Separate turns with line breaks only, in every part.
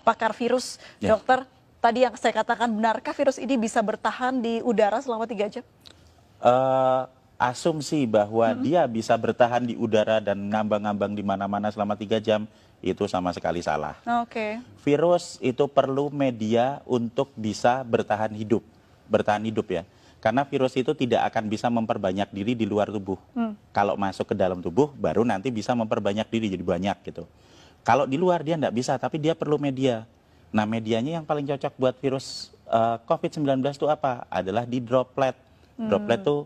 pakar virus, dokter. Tadi yang saya katakan, benarkah virus ini bisa bertahan di udara selama 3 jam?
Asumsi bahwa dia bisa bertahan di udara dan ngambang-ngambang di mana-mana selama 3 jam, itu sama sekali salah.
Oke.
Virus itu perlu media untuk bisa bertahan hidup ya. Karena virus itu tidak akan bisa memperbanyak diri di luar tubuh. Kalau masuk ke dalam tubuh, baru nanti bisa memperbanyak diri jadi banyak gitu. Kalau di luar dia tidak bisa, tapi dia perlu media. Nah, medianya yang paling cocok buat virus COVID-19 itu apa? Adalah di droplet. Droplet itu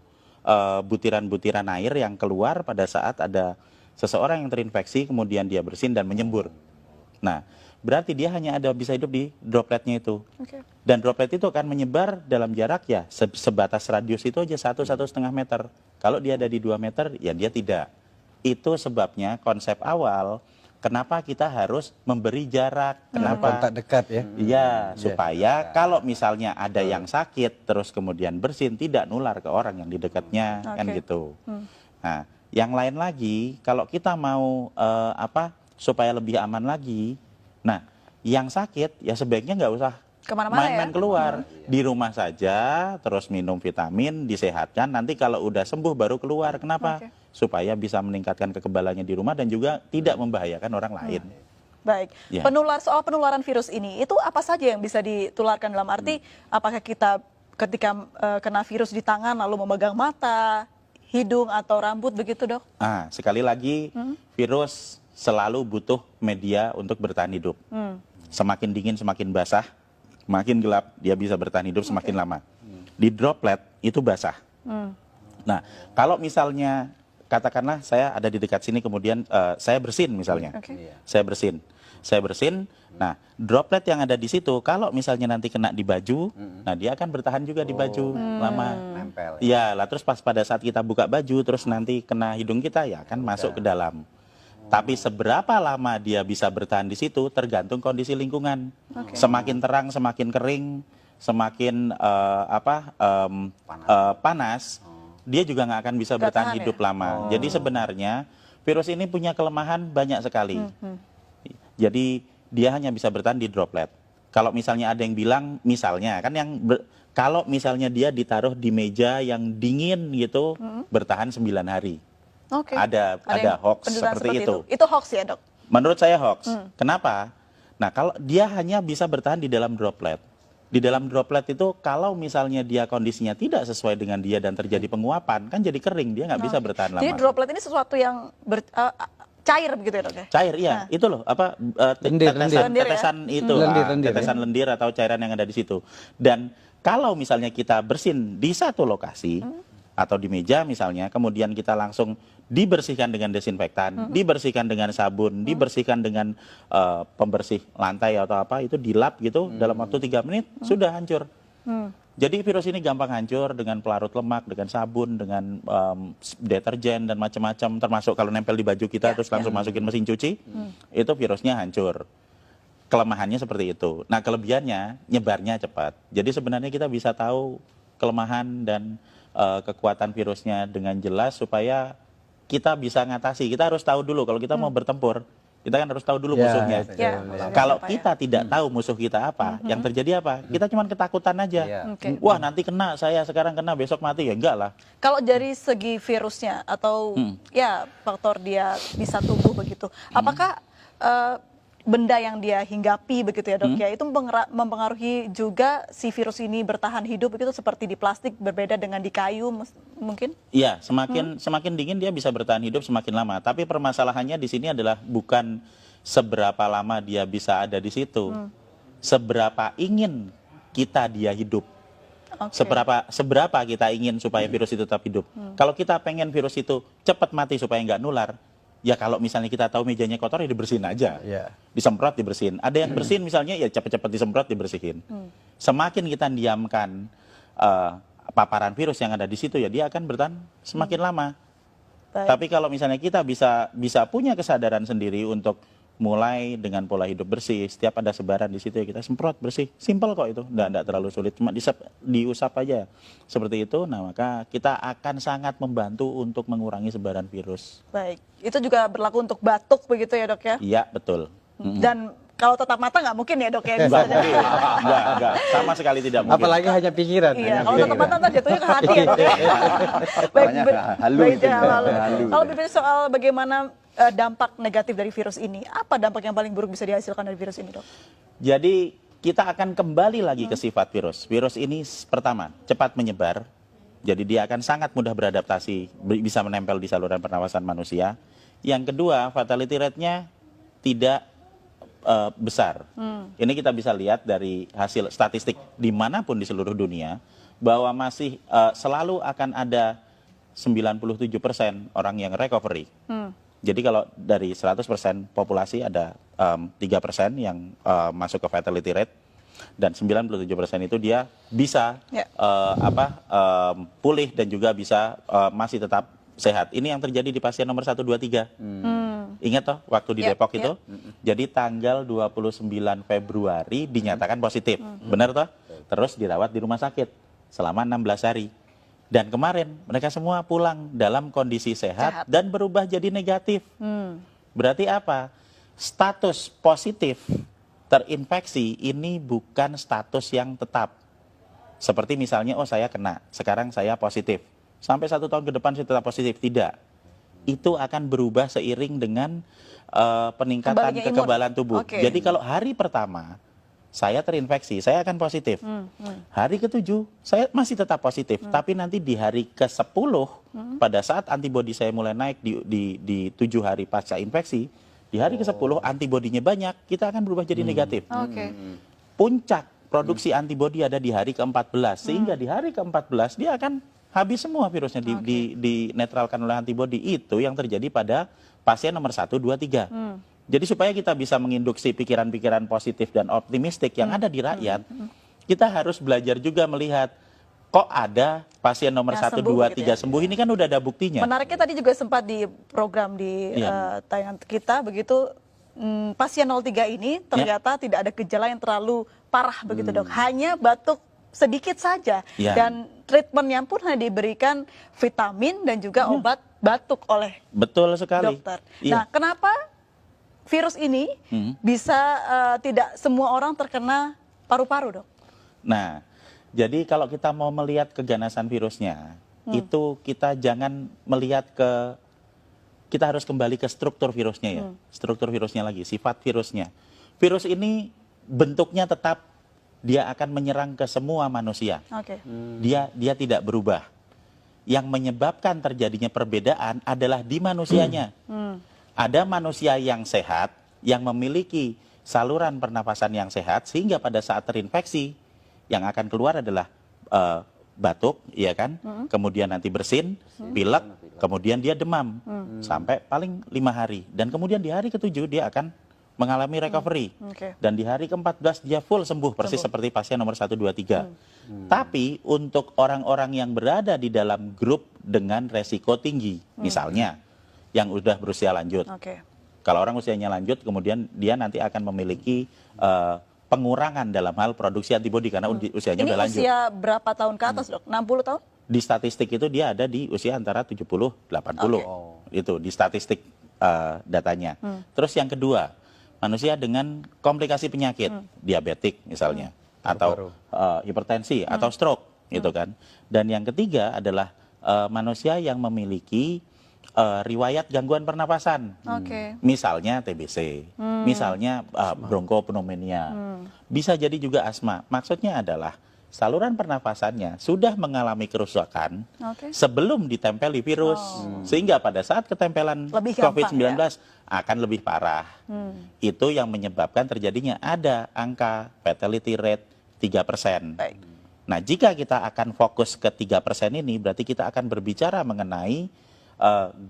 butiran-butiran air yang keluar pada saat ada seseorang yang terinfeksi, kemudian dia bersin dan menyembur. Nah, berarti dia hanya bisa hidup di dropletnya itu. Dan droplet itu akan menyebar dalam jarak ya sebatas radius itu aja 1–1,5 meter. Kalau dia ada di 2 meter, ya dia tidak. Itu sebabnya konsep awal kenapa kita harus memberi jarak. Kenapa?
Kontak dekat ya.
Iya, supaya kalau misalnya ada yang sakit terus kemudian bersin, tidak nular ke orang yang di dekatnya, kan gitu. Nah, yang lain lagi, kalau kita mau supaya lebih aman lagi, nah yang sakit ya sebaiknya nggak usah main-main keluar, di rumah saja, terus minum vitamin, disehatkan. Nanti kalau udah sembuh baru keluar. Kenapa? Supaya bisa meningkatkan kekebalannya di rumah dan juga tidak membahayakan orang lain.
Baik, soal penularan virus ini, itu apa saja yang bisa ditularkan dalam arti, apakah kita ketika kena virus di tangan lalu memegang mata, hidung atau rambut begitu, Dok?
Sekali lagi, virus selalu butuh media untuk bertahan hidup. Semakin dingin, semakin basah, makin gelap, dia bisa bertahan hidup semakin lama. Di droplet itu basah. Nah, kalau misalnya katakanlah saya ada di dekat sini, kemudian saya bersin misalnya, saya bersin. Nah, droplet yang ada di situ, kalau misalnya nanti kena di baju, nah dia akan bertahan juga di baju lama.
Nempel.
Iya, lah terus pas pada saat kita buka baju, terus nanti kena hidung kita, ya akan masuk ke dalam. Tapi seberapa lama dia bisa bertahan di situ tergantung kondisi lingkungan. Semakin terang, semakin kering, semakin panas, dia juga nggak akan bisa bertahan hidup lama. Jadi sebenarnya virus ini punya kelemahan banyak sekali. Jadi dia hanya bisa bertahan di droplet. Kalau misalnya ada yang bilang, misalnya kan kalau misalnya dia ditaruh di meja yang dingin gitu, bertahan 9 hari. Ada hoax seperti itu.
Itu hoax ya, Dok?
Menurut saya hoax. Kenapa? Nah, kalau dia hanya bisa bertahan di dalam droplet. Di dalam droplet itu kalau misalnya dia kondisinya tidak sesuai dengan dia dan terjadi penguapan, kan jadi kering, dia nggak bisa bertahan lama.
Jadi droplet ini sesuatu yang cair begitu ya, Dok?
Cair, iya. Itu loh, tetesan lendir atau cairan yang ada di situ. Dan kalau misalnya kita bersin di satu lokasi, atau di meja misalnya, kemudian kita langsung dibersihkan dengan desinfektan, dibersihkan dengan sabun, dibersihkan dengan pembersih lantai atau apa, itu dilap gitu, dalam waktu 3 menit sudah hancur. Jadi virus ini gampang hancur dengan pelarut lemak, dengan sabun, dengan deterjen dan macam-macam, termasuk kalau nempel di baju kita terus langsung masukin mesin cuci, itu virusnya hancur. Kelemahannya seperti itu. Nah, kelebihannya nyebarnya cepat. Jadi sebenarnya kita bisa tahu kelemahan dan kekuatan virusnya dengan jelas supaya kita bisa ngatasi. Kita harus tahu dulu kalau kita mau bertempur, kita kan harus tahu dulu musuhnya. Kalau kita tidak tahu musuh kita apa, yang terjadi apa? Kita cuma ketakutan aja. Wah, nanti kena, saya sekarang kena, besok mati, ya enggak lah.
Kalau dari segi virusnya atau ya faktor dia bisa tumbuh begitu, apakah benda yang dia hinggapi begitu ya, Dok, ya, itu mempengaruhi juga si virus ini bertahan hidup begitu, seperti di plastik berbeda dengan di kayu mungkin? Iya,
semakin dingin dia bisa bertahan hidup semakin lama. Tapi permasalahannya di sini adalah bukan seberapa lama dia bisa ada di situ, seberapa ingin kita dia hidup. Seberapa kita ingin supaya virus itu tetap hidup. Kalau kita pengen virus itu cepat mati supaya nggak nular, ya kalau misalnya kita tahu mejanya kotor ya dibersihin aja, disemprot dibersihin. Ada yang bersihin misalnya ya cepat-cepat disemprot dibersihin. Semakin kita diamkan paparan virus yang ada di situ, ya dia akan bertahan semakin lama. Tapi kalau misalnya kita bisa punya kesadaran sendiri untuk mulai dengan pola hidup bersih, setiap ada sebaran di situ ya kita semprot bersih, simpel kok itu, enggak terlalu sulit, cuma diusap aja seperti itu. Nah, maka kita akan sangat membantu untuk mengurangi sebaran virus.
Baik, itu juga berlaku untuk batuk begitu ya, Dok, ya?
Iya, betul.
Dan kalau tetap mata nggak mungkin ya dok ya bisa
Enggak,
jadi.
enggak, sama sekali tidak mungkin.
Apalagi hanya pikiran.
Iya,
hanya
kalau tetap
pikiran.
mata ntar jatuhnya ke hati ya dok ya.
Makanya halu
baik,
itu,
ya, halu.
halu.
Kalau bicara soal bagaimana dampak negatif dari virus ini, apa dampak yang paling buruk bisa dihasilkan dari virus ini dok?
Jadi kita akan kembali lagi ke sifat virus. Virus ini pertama, cepat menyebar. Jadi dia akan sangat mudah beradaptasi, bisa menempel di saluran pernafasan manusia. Yang kedua, fatality rate-nya tidak besar. Ini kita bisa lihat dari hasil statistik dimanapun di seluruh dunia, bahwa masih selalu akan ada 97% orang yang recovery. Jadi kalau dari 100% populasi ada 3% yang masuk ke fatality rate, dan 97% itu dia bisa
Ya.
pulih dan juga bisa masih tetap sehat. Ini yang terjadi di pasien nomor 1, 2, 3. Ingat toh waktu di
Ya,
Depok
ya.
itu? Jadi tanggal 29 Februari dinyatakan positif. Benar toh? Terus dirawat di rumah sakit selama 16 hari. Dan kemarin mereka semua pulang dalam kondisi sehat. Dan berubah jadi negatif. Berarti apa? Status positif terinfeksi ini bukan status yang tetap. Seperti misalnya, oh saya kena, sekarang saya positif. Sampai 1 tahun ke depan saya tetap positif. Tidak. Itu akan berubah seiring dengan peningkatan
Kembalinya imun.
kekebalan tubuh.
Oke.
Jadi kalau hari pertama saya terinfeksi, saya akan positif. Hari ke-7 saya masih tetap positif. Tapi nanti di hari ke-10, pada saat antibodi saya mulai naik di 7 hari pasca infeksi, di hari ke-10 antibodinya banyak, kita akan berubah jadi negatif.
Oke.
Puncak produksi antibodi ada di hari ke-14, sehingga di hari ke-14 dia akan habis semua virusnya, dinetralkan oleh antibodi. Itu yang terjadi pada pasien nomor 1, 2, 3. Jadi supaya kita bisa menginduksi pikiran-pikiran positif dan optimistik yang ada di rakyat, kita harus belajar juga melihat, kok ada pasien nomor
Yang
1,
sembuh
2,
gitu
3
ya.
sembuh, ini kan udah ada buktinya.
Menariknya tadi juga sempat di program di
Iya.
tayangan kita begitu, pasien 03 ini ternyata tidak ada gejala yang terlalu parah begitu dok, hanya batuk sedikit saja
Iya.
dan treatmentnya pun hanya diberikan vitamin dan juga obat batuk oleh
Betul sekali.
dokter.
Iya.
Nah, kenapa virus ini bisa tidak semua orang terkena paru-paru dok?
Nah, jadi kalau kita mau melihat keganasan virusnya, itu kita jangan melihat kita harus kembali ke struktur virusnya ya. Struktur virusnya lagi, sifat virusnya. Virus ini bentuknya tetap, dia akan menyerang ke semua manusia.
Oke.
Dia tidak berubah. Yang menyebabkan terjadinya perbedaan adalah di manusianya. Ada manusia yang sehat, yang memiliki saluran pernafasan yang sehat, sehingga pada saat terinfeksi, yang akan keluar adalah batuk, ya kan? Kemudian nanti bersin, pilek, kemudian dia demam sampai paling 5 hari. Dan kemudian di hari ke-7 dia akan mengalami recovery.
Oke.
Dan di hari ke-14 dia full sembuh, persis seperti pasien nomor 1, 2, 3. Tapi untuk orang-orang yang berada di dalam grup dengan resiko tinggi, misalnya yang udah berusia lanjut.
Oke.
Kalau orang usianya lanjut, kemudian dia nanti akan memiliki pengurangan dalam hal produksi antibodi karena usianya
Ini
udah lanjut.
usia berapa tahun ke atas dok? 60 tahun?
Di statistik itu dia ada di usia antara 70 80. Itu di statistik datanya. Terus yang kedua, manusia dengan komplikasi penyakit, diabetik misalnya, atau hipertensi atau stroke gitu kan. Dan yang ketiga adalah manusia yang memiliki riwayat gangguan pernapasan.
Oke.
Misalnya TBC, misalnya bronkopneumonia, bisa jadi juga asma. Maksudnya adalah saluran pernafasannya sudah mengalami kerusakan
Oke.
sebelum ditempeli virus, sehingga pada saat ketempelan
Lebih gampang,
COVID-19 akan lebih parah. Itu yang menyebabkan terjadinya ada angka fatality rate 3%.
Baik.
Nah, jika kita akan fokus ke 3% ini, berarti kita akan berbicara mengenai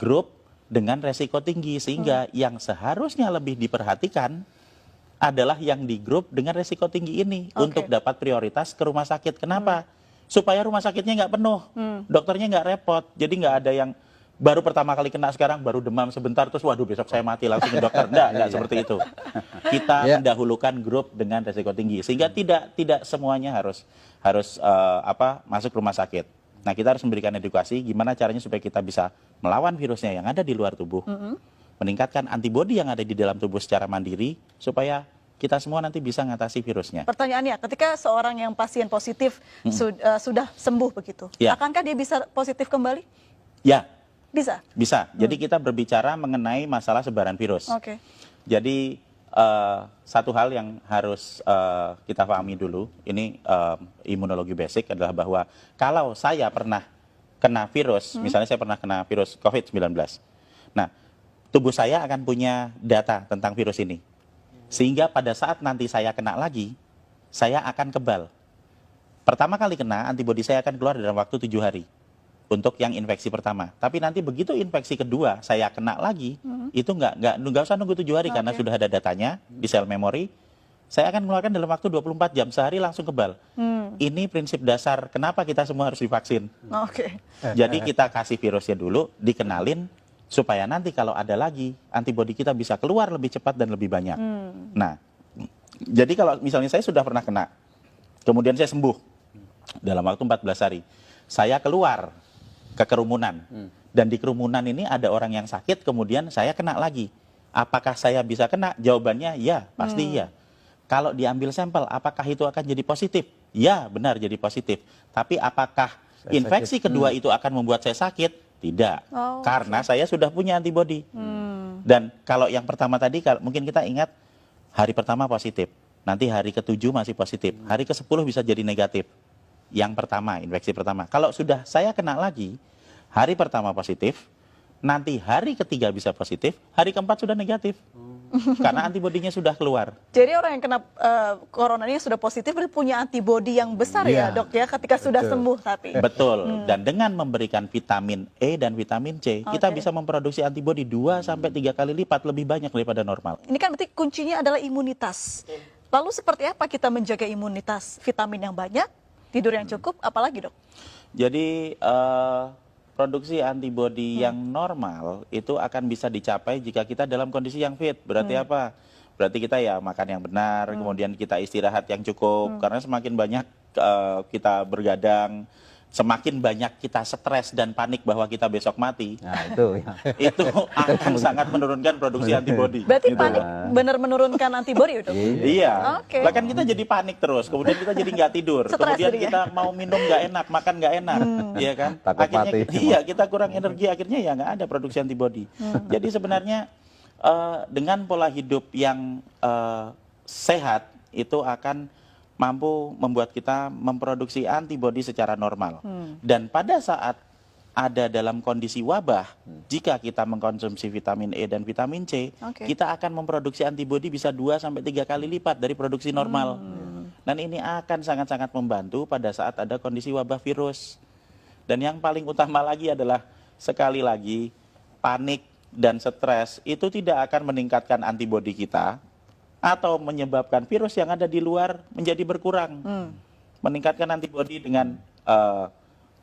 grup dengan resiko tinggi, sehingga yang seharusnya lebih diperhatikan adalah yang di grup dengan resiko tinggi ini untuk dapat prioritas ke rumah sakit. Kenapa? Supaya rumah sakitnya nggak penuh, dokternya nggak repot. Jadi nggak ada yang baru pertama kali kena sekarang, baru demam sebentar, terus waduh besok saya mati langsung ke dokter. Nggak seperti itu. Kita mendahulukan grup dengan resiko tinggi, sehingga tidak semuanya harus masuk rumah sakit. Nah, kita harus memberikan edukasi gimana caranya supaya kita bisa melawan virusnya yang ada di luar tubuh, meningkatkan antibodi yang ada di dalam tubuh secara mandiri, supaya kita semua nanti bisa ngatasi virusnya.
Pertanyaannya, ketika seorang yang pasien positif sudah sembuh begitu,
Ya.
akankah dia bisa positif kembali?
Ya,
Bisa.
bisa. Jadi kita berbicara mengenai masalah sebaran virus.
Oke.
Jadi satu hal yang harus kita pahami dulu, ini imunologi basic adalah bahwa kalau saya pernah kena virus, misalnya saya pernah kena virus COVID-19, nah tubuh saya akan punya data tentang virus ini. Sehingga pada saat nanti saya kena lagi, saya akan kebal. Pertama kali kena, antibodi saya akan keluar dalam waktu 7 hari untuk yang infeksi pertama. Tapi nanti begitu infeksi kedua, saya kena lagi, itu nggak usah nunggu 7 hari karena
Oke.
sudah ada datanya di sel memori. Saya akan mengeluarkan dalam waktu 24 jam, sehari langsung kebal. Ini prinsip dasar kenapa kita semua harus divaksin.
Oke.
Jadi kita kasih virusnya dulu, dikenalin, supaya nanti kalau ada lagi, antibodi kita bisa keluar lebih cepat dan lebih banyak. Nah, jadi kalau misalnya saya sudah pernah kena, kemudian saya sembuh dalam waktu 14 hari, saya keluar ke kerumunan. Dan di kerumunan ini ada orang yang sakit, kemudian saya kena lagi. Apakah saya bisa kena? Jawabannya ya, pasti iya. Kalau diambil sampel, apakah itu akan jadi positif? Ya, benar jadi positif. Tapi apakah infeksi kedua itu akan membuat saya sakit? Tidak.
Oh,
Karena saya sudah punya antibodi. Dan kalau yang pertama tadi, mungkin kita ingat hari pertama positif. Nanti hari ke-7 masih positif. Hari ke-10 bisa jadi negatif. Yang pertama, infeksi pertama. Kalau sudah saya kena lagi, hari pertama positif, nanti hari ketiga bisa positif, hari keempat sudah negatif. Karena antibodinya sudah keluar.
Jadi orang yang kena corona ini sudah positif berarti punya antibodi yang besar ya
Iya.
dok ya ketika sudah sembuh tapi.
Betul. Dan dengan memberikan vitamin E dan vitamin C, kita
Oke.
bisa memproduksi antibodi 2 sampai 3 kali lipat lebih banyak daripada normal.
Ini kan berarti kuncinya adalah imunitas. Lalu seperti apa kita menjaga imunitas? Vitamin yang banyak, tidur yang cukup, apalagi dok?
Jadi produksi antibodi yang normal itu akan bisa dicapai jika kita dalam kondisi yang fit. Berarti apa? Berarti kita ya makan yang benar, kemudian kita istirahat yang cukup. Karena semakin banyak kita bergadang, semakin banyak kita stres dan panik bahwa kita besok mati,
Nah, itu ya.
itu akan sangat menurunkan produksi antibodi.
Berarti
Gitu.
panik benar menurunkan antibodi dok?
Iya,
Oke.
bahkan kita jadi panik terus, kemudian kita jadi nggak tidur,
Stres
kemudian
jadinya.
kita mau minum nggak enak, makan nggak enak, iya kan?
Takut
Akhirnya
mati.
iya kita kurang energi, akhirnya ya nggak ada produksi antibodi. Jadi sebenarnya dengan pola hidup yang sehat itu akan mampu membuat kita memproduksi antibodi secara normal. Dan pada saat ada dalam kondisi wabah, jika kita mengkonsumsi vitamin E dan vitamin C,
Oke.
kita akan memproduksi antibodi bisa 2 sampai 3 kali lipat dari produksi normal. Dan ini akan sangat-sangat membantu pada saat ada kondisi wabah virus. Dan yang paling utama lagi adalah sekali lagi panik dan stres itu tidak akan meningkatkan antibodi kita atau menyebabkan virus yang ada di luar menjadi berkurang. Meningkatkan antibodi dengan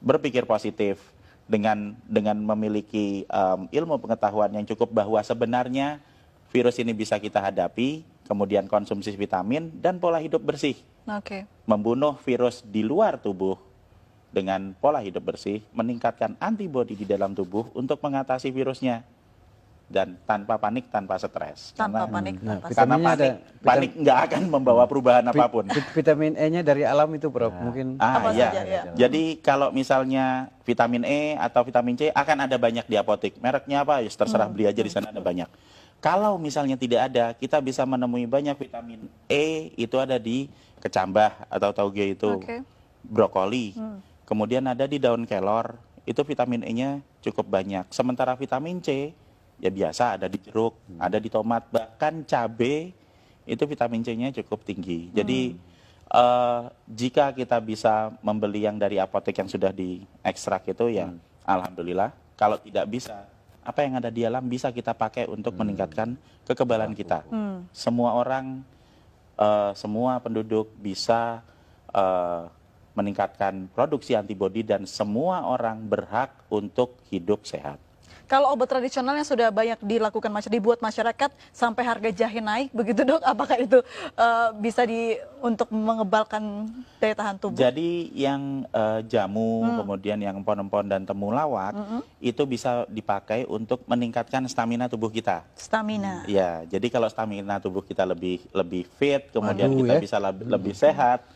berpikir positif, dengan memiliki ilmu pengetahuan yang cukup bahwa sebenarnya virus ini bisa kita hadapi, kemudian konsumsi vitamin dan pola hidup bersih.
Oke.
Membunuh virus di luar tubuh dengan pola hidup bersih, meningkatkan antibodi di dalam tubuh untuk mengatasi virusnya. Dan tanpa panik, tanpa stres.
Tanpa
Karena-
panik,
Nah,
tanpa
Karena
vitaminnya
panik nggak akan membawa perubahan apapun.
Vitamin E-nya dari alam itu, Prof. Mungkin
Apa
Iya.
saja, ya.
Jadi kalau misalnya vitamin E atau vitamin C akan ada banyak di apotek. Mereknya apa? Ya terserah beli aja di sana ada banyak. Kalau misalnya tidak ada, kita bisa menemui banyak vitamin E itu ada di kecambah atau tauge itu,
Oke.
brokoli. Kemudian ada di daun kelor, itu vitamin E-nya cukup banyak. Sementara vitamin C ya biasa ada di jeruk, ada di tomat, bahkan cabai itu vitamin C-nya cukup tinggi. Jadi jika kita bisa membeli yang dari apotek yang sudah diekstrak itu ya alhamdulillah. Kalau tidak bisa, apa yang ada di alam bisa kita pakai untuk meningkatkan kekebalan kita. Semua orang, semua penduduk bisa meningkatkan produksi antibodi dan semua orang berhak untuk hidup sehat.
Kalau obat tradisional yang sudah banyak dilakukan dibuat masyarakat sampai harga jahe naik begitu dok, apakah itu bisa untuk mengebalkan daya tahan tubuh?
Jadi yang jamu, kemudian yang empon-empon dan temulawak itu bisa dipakai untuk meningkatkan stamina tubuh kita.
Stamina.
Ya, jadi kalau stamina tubuh kita lebih fit, kemudian
Waduh,
kita
ya.
bisa lebih sehat,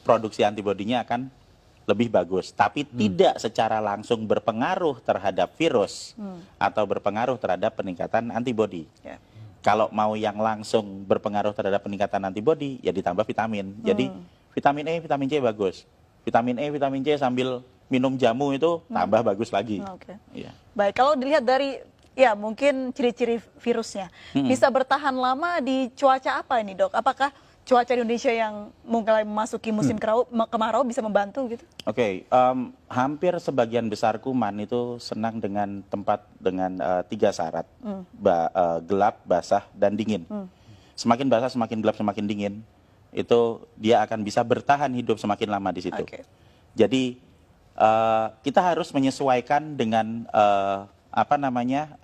produksi antibodinya akan lebih bagus. Tapi tidak secara langsung berpengaruh terhadap virus atau berpengaruh terhadap peningkatan antibodi.
Ya.
Kalau mau yang langsung berpengaruh terhadap peningkatan antibodi, ya ditambah vitamin. Jadi vitamin E, vitamin C bagus. Vitamin E, vitamin C sambil minum jamu itu tambah bagus lagi.
Oke.
Iya.
Baik, kalau dilihat dari ya mungkin ciri-ciri virusnya, bisa bertahan lama di cuaca apa ini dok? Apakah cuaca di Indonesia yang mulai memasuki musim kemarau bisa membantu gitu?
Oke, hampir sebagian besar kuman itu senang dengan tempat dengan 3 syarat, gelap, basah, dan dingin. Semakin basah, semakin gelap, semakin dingin, itu dia akan bisa bertahan hidup semakin lama di situ.
Oke.
Jadi kita harus menyesuaikan dengan apa namanya